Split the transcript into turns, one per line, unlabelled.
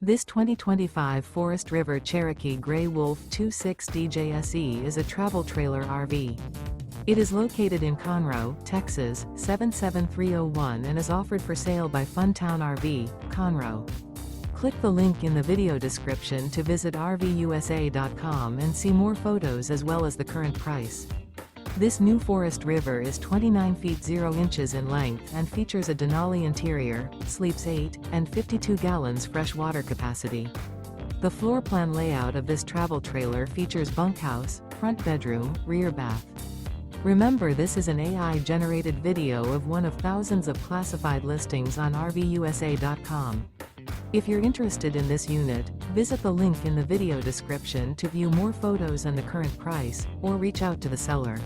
This 2025 Forest River Cherokee Grey Wolf 26DJSE is a travel trailer RV. It is located in Conroe, Texas, 77301 and is offered for sale by Funtown RV, Conroe. Click the link in the video description to visit RVUSA.com and see more photos as well as the current price. This new Forest River is 29 feet 0 inches in length and features a DENALI interior, sleeps 8, and 52 gallons fresh water capacity. The floor plan layout of this travel trailer features bunkhouse, front bedroom, rear bath. Remember, this is an AI-generated video of one of thousands of classified listings on RVUSA.com. If you're interested in this unit, visit the link in the video description to view more photos and the current price, or reach out to the seller.